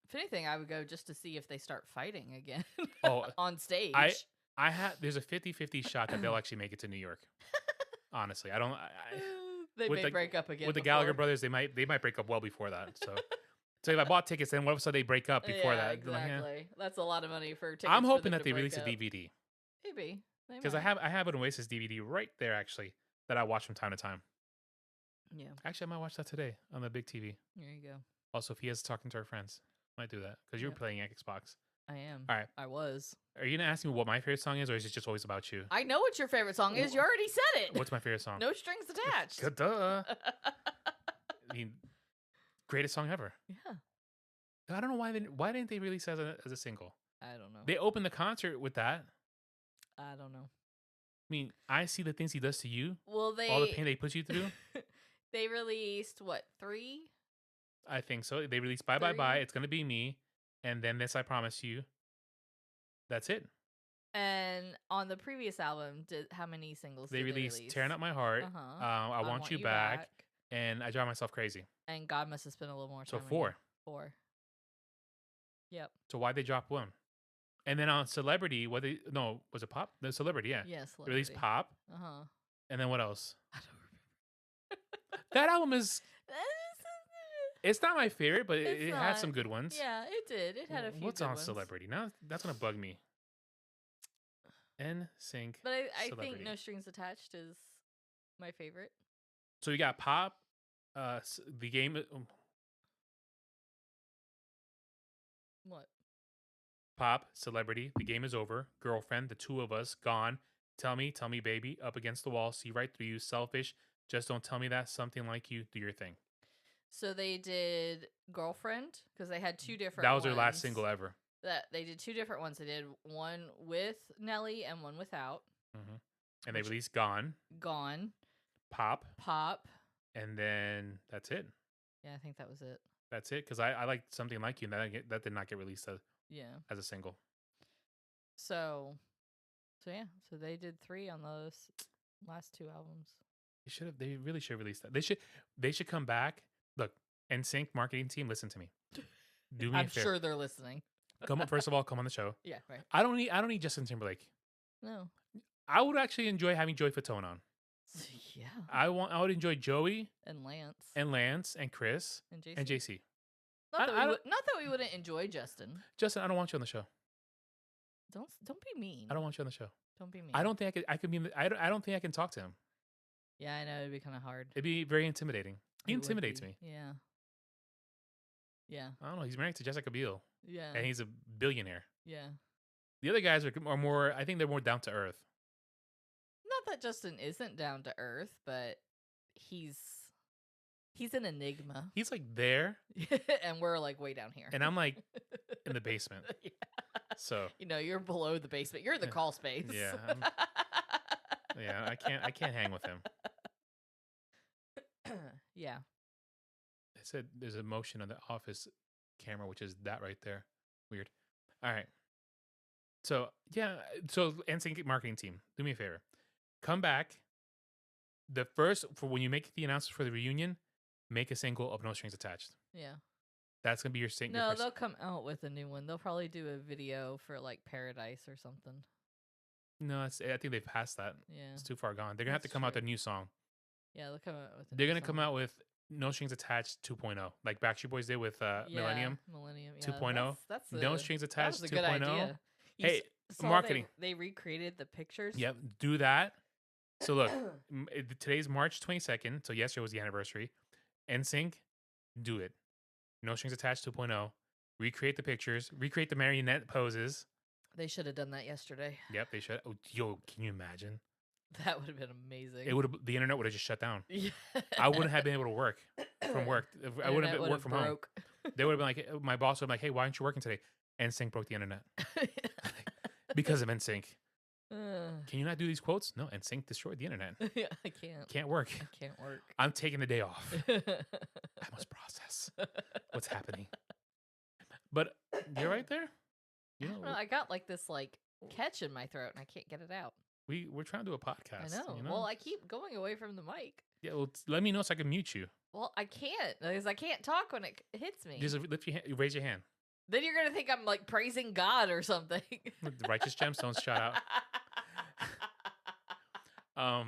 If anything, I would go just to see if they start fighting again. On stage. There's a 50-50 shot that they'll actually make it to New York. Honestly, I don't. They may break up again with the Gallagher brothers. They might break up well before that. So if I bought tickets, then what if they break up before that? Exactly. Like, that's a lot of money for tickets. I'm hoping that they release a DVD. Maybe because I have an Oasis DVD right there actually that I watch from time to time. Yeah. Actually, I might watch that today on the big TV. There you go. Also, if he is talking to her friends, might do that because you were playing Xbox. I am. All right. I was. Are you gonna ask me what my favorite song is, or is it just always about you? I know what your favorite song is. You already said it. What's my favorite song? No Strings Attached. Duh. I mean, greatest song ever. Yeah. I don't know why didn't they release it as a single? I don't know. They opened the concert with that. I don't know. I mean, I see the things he does to you. Well, all the pain they put you through. They released what, 3? I think so. They released Bye Bye Bye. It's gonna be me, and then This I Promise You. That's it. And on the previous album, how many singles they did released? They release? Tearing Up My Heart. I Want You Back. And I Drive Myself Crazy. And God Must Have Spent a Little More Time. So 4. 4. Yep. So why'd they drop 1? And then on Celebrity, was it Pop? The Celebrity, yeah. Yes. Yeah, released Pop. And then what else? I don't remember. That album is. It's not my favorite, but it had some good ones. Yeah, it did. It had a few. What's good on ones. Celebrity? Now that's gonna bug me. NSYNC. But I think No Strings Attached is my favorite. So you got Pop, the game. What? Pop, Celebrity, The Game Is Over, Girlfriend, The Two of Us, Gone, Tell Me, Baby, Up Against the Wall, See Right Through You, Selfish, Just Don't Tell Me That, Something Like You, Do Your Thing. So they did Girlfriend because they had 2 different. That was their last single ever. They did 2 different ones. They did one with Nelly and one without. Mm-hmm. And they released Gone. Pop. And then that's it. Yeah, I think that was it. That's it because I like Something Like You, and that did not get released as a single. So yeah. So they did 3 on those last 2 albums. They really should release that. They should come back. Look, NSYNC marketing team, listen to me. Do me a favor. I'm sure they're listening. First of all, come on the show. Yeah, right. I don't need Justin Timberlake. No. I would actually enjoy having Joey Fatone on. Yeah. I would enjoy Joey and Lance and Chris and JC. Not that we wouldn't enjoy Justin. Justin, I don't want you on the show. Don't be mean. I don't want you on the show. Don't be mean. I don't think I could be. I don't think I can talk to him. Yeah, I know it'd be kind of hard. It'd be very intimidating. He intimidates me. Yeah. Yeah. I don't know. He's married to Jessica Biel. Yeah. And he's a billionaire. Yeah. The other guys are more. I think they're more down to earth. Not that Justin isn't down to earth, but he's an enigma. He's like there, and we're like way down here. And I'm like in the basement. Yeah. So you're below the basement. You're in the crawl space. Yeah. Yeah. I can't hang with him. Yeah. They said there's a motion on the office camera, which is that right there. Weird. All right. So yeah. So NSYNC marketing team, do me a favor. Come back. For when you make the announcement for the reunion, make a single of No Strings Attached. Yeah. That's gonna be your single. No, they'll come out with a new one. They'll probably do a video for like Paradise or something. No, I think they've passed that. Yeah. It's too far gone. They're gonna have to come out with a new song. Yeah, they'll come out with They're gonna come out with No Strings Attached 2.0, like Backstreet Boys did with Millennium. Millennium 2.0. That's No Strings Attached 2.0. Good idea. Hey, marketing. They recreated the pictures. Yep, do that. So look, today's March 22nd, so yesterday was the anniversary. NSYNC, do it. No Strings Attached 2.0. Recreate the pictures. Recreate the marionette poses. They should have done that yesterday. Yep, they should. Oh, yo, can you imagine? That would have been amazing. The internet would have just shut down. Yeah. I wouldn't have been able to work from work. I wouldn't have worked from home. They would have been like, my boss would have been like, hey, why aren't you working today? NSYNC broke the internet because of NSYNC. Can you not do these quotes? No, NSYNC destroyed the internet. Yeah, I can't. Can't work. I can't work. I'm taking the day off. I must process what's happening. But you're right there. You know, I got like this catch in my throat and I can't get it out. We're trying to do a podcast. I know. Well, I keep going away from the mic. Yeah, well, let me know so I can mute you. Well, I can't because I can't talk when it hits me. Just lift your hand, raise your hand. Then you're gonna think I'm like praising God or something. The righteous gemstones shout out.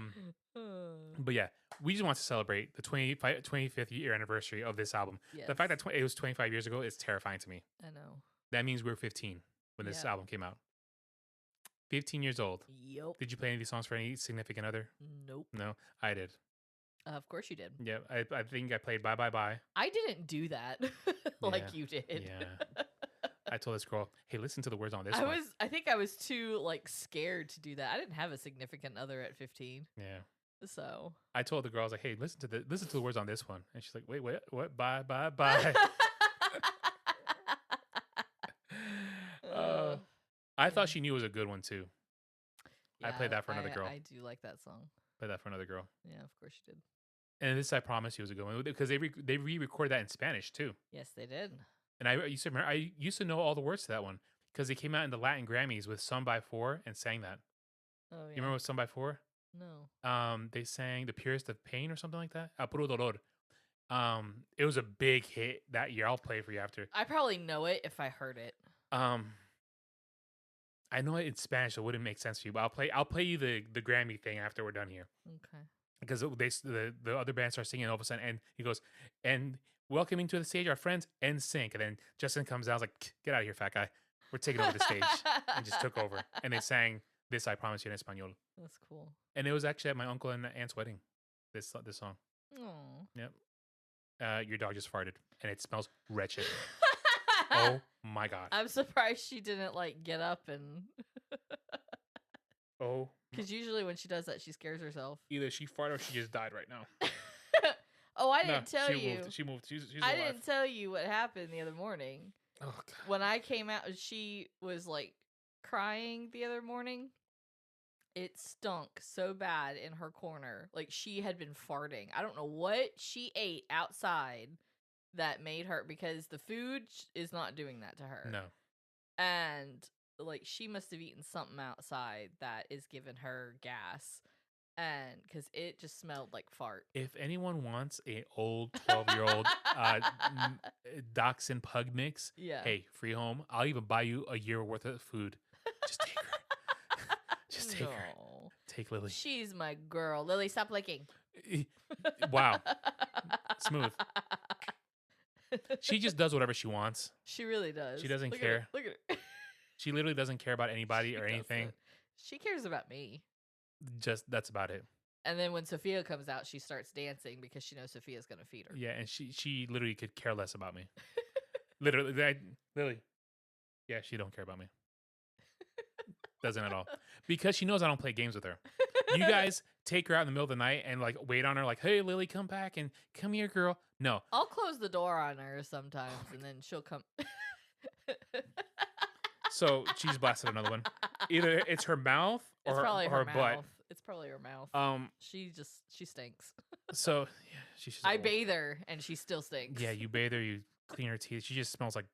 But yeah, we just want to celebrate the 25th year anniversary of this album. Yes. The fact that it was 25 years ago is terrifying to me. I know. That means we were 15 when this album came out. 15 years old. Yep. Did you play any of these songs for any significant other? Nope. No, I did. Of course you did. Yeah, I think I played Bye Bye Bye. I didn't do that like you did. Yeah. I told this girl, hey, listen to the words on this one. I think I was too scared to do that. I didn't have a significant other at 15. Yeah. So I told the girl, I was like, hey, listen to the words on this one. And she's like, wait, what? Bye, bye, bye. I thought she knew it was a good one too. Yeah, I played that for another girl. I do like that song. Played that for another girl. Yeah, of course you did. And this, I promise you, was a good one because they re-recorded that in Spanish too. Yes, they did. And I used to know all the words to that one because they came out in the Latin Grammys with "Some by Four" and sang that. Oh yeah. You remember what "Some by Four"? No. They sang "The Purest of Pain" or something like that. "A Puro Dolor." It was a big hit that year. I'll play it for you after. I probably know it if I heard it. I know it in Spanish, so it wouldn't make sense for you. But I'll play you the Grammy thing after we're done here. Okay. Because the other band starts singing all of a sudden, and he goes, and welcoming to the stage our friends NSYNC, and then Justin comes out, I was like, get out of here, fat guy. We're taking over the stage, and just took over. And they sang this, I Promise You, in Espanol. That's cool. And it was actually at my uncle and aunt's wedding. This song. Oh. Yep. Your dog just farted, and it smells wretched. Oh my god! I'm surprised she didn't get up and. Oh. Because usually when she does that, she scares herself. Either she farted or she just died right now. Oh, I didn't tell you. She moved. She's I alive. didn't tell you what happened the other morning. Oh god! When I came out, she was crying the other morning. It stunk so bad in her corner. She had been farting. I don't know what she ate outside that made her, because the food is not doing that to her. No. And she must have eaten something outside that is giving her gas. And because it just smelled like fart. If anyone wants a old 12-year-old dachshund pug mix, hey, free home. I'll even buy you a year worth of food. Just take her. Just take her. Take Lily. She's my girl. Lily, stop licking. Wow. Smooth. She just does whatever she wants. She really does. She doesn't care. Look at her. She literally doesn't care about anybody or anything. She cares about me. Just that's about it. And then when Sophia comes out, she starts dancing because she knows Sophia's gonna feed her. Yeah, and she literally could care less about me. Literally. Yeah, she don't care about me. Doesn't at all. Because she knows I don't play games with her. You guys take her out in the middle of the night and wait on her hey, Lily, come back and come here, girl. No. I'll close the door on her sometimes and then she'll come. So she's blasted another one. Either it's her mouth or her butt. It's probably her mouth. She stinks. So yeah, she's I bathe her and she still stinks. Yeah, you bathe her, you clean her teeth. She just smells like.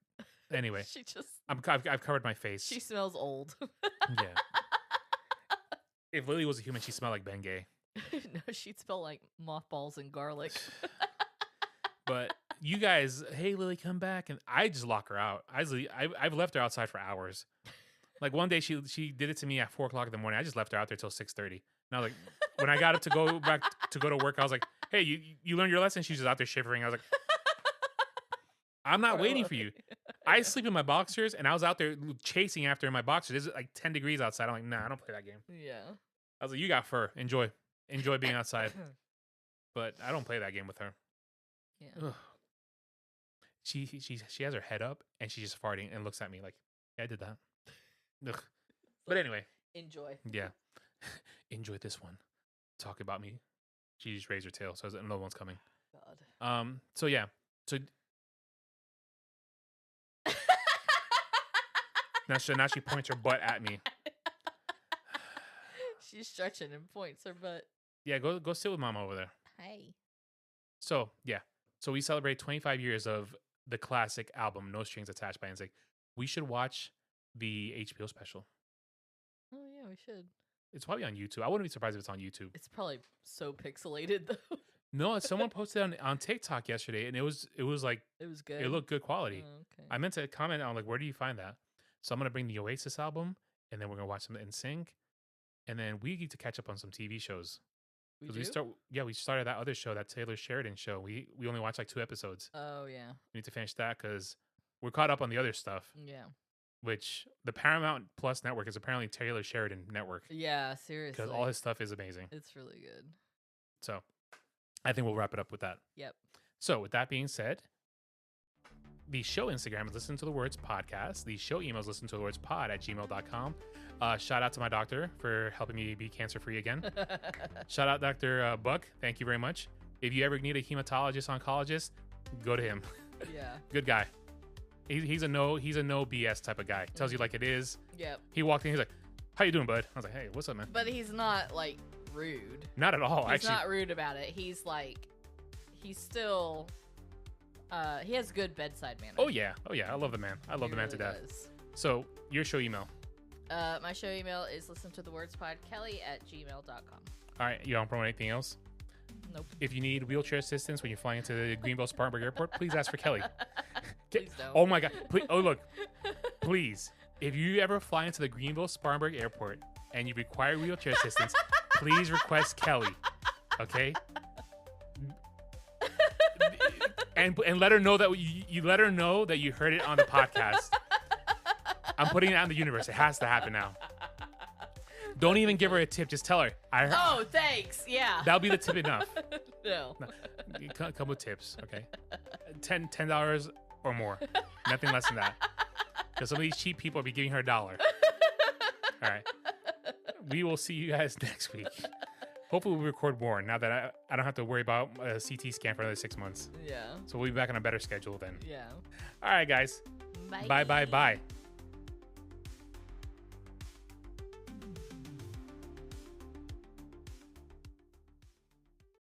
Anyway, she just. I've covered my face. She smells old. Yeah. If Lily was a human, she'd smell like Bengay. No, she'd smell like mothballs and garlic. But you guys, hey Lily, come back, and I just lock her out. I've left her outside for hours. One day she did it to me at 4:00 in the morning. I just left her out there till 6:30. And I was like, when I got up to go back to go to work, I was like, hey, you learned your lesson? She's just out there shivering. I was like, I'm not waiting for you. I sleep in my boxers, and I was out there chasing after in my boxers. It's 10 degrees outside. I'm like, nah, I don't play that game. Yeah. I was like, you got fur. Enjoy being outside. But I don't play that game with her. Yeah. Ugh. She has her head up, and she's just farting and looks at me like, yeah, I did that. Ugh. But anyway. Enjoy. Yeah. Enjoy this one. Talk about me. She just raised her tail, so another one's coming. God. So yeah. So now she points her butt at me. She's stretching and points her butt. Yeah, go sit with Mama over there. Hey. So yeah. So we celebrate 25 years of the classic album No Strings Attached by NSYNC. We should watch the HBO special. Oh yeah, we should. It's probably on YouTube. I wouldn't be surprised if it's on YouTube. It's probably so pixelated though. No, someone posted on TikTok yesterday, and it was like it was good. It looked good quality. Oh, okay. I meant to comment on like, where do you find that? So I'm gonna bring the Oasis album, and then we're gonna watch some NSYNC, and then we need to catch up on some TV shows. We started that other show, that Taylor Sheridan show. We only watched like 2 episodes. Oh yeah. We need to finish that because we're caught up on the other stuff. Yeah. Which the Paramount Plus network is apparently Taylor Sheridan network. Yeah, seriously. Because all his stuff is amazing. It's really good. So I think we'll wrap it up with that. Yep. So with that being said, the show Instagram is Listen to the Words Podcast. The show email is listen to the words pod@gmail.com. Shout out to my doctor for helping me be cancer-free again. Shout out Dr. Buck. Thank you very much. If you ever need a hematologist, oncologist, go to him. Yeah. Good guy. He's a no BS type of guy. Tells you like it is. Yep. He walked in. He's like, "How you doing, bud?" I was like, "Hey, what's up, man?" But he's not like rude. Not at all. He's not rude about it. He's still. He has good bedside manner. Oh yeah. I love the man. I love the man to death. So your show email. My show email is listentothewordspod.kelly@gmail.com. All right. You don't promote anything else? Nope. If you need wheelchair assistance when you're flying into the Greenville Spartanburg Airport, please ask for Kelly. Please don't. Oh my God. Please, look. Please. If you ever fly into the Greenville Spartanburg Airport and you require wheelchair assistance, please request Kelly. Okay? And let her know that you let her know that you heard it on the podcast. I'm putting it out in the universe. It has to happen now. Don't even give her a tip. Just tell her. Oh, thanks. Yeah. That'll be the tip enough. No. Come with tips, okay? $10 or more. Nothing less than that. Because some of these cheap people will be giving her $1. All right. We will see you guys next week. Hopefully we'll record more now that I don't have to worry about a CT scan for another 6 months. Yeah. So we'll be back on a better schedule then. Yeah. All right, guys. Bye. Bye.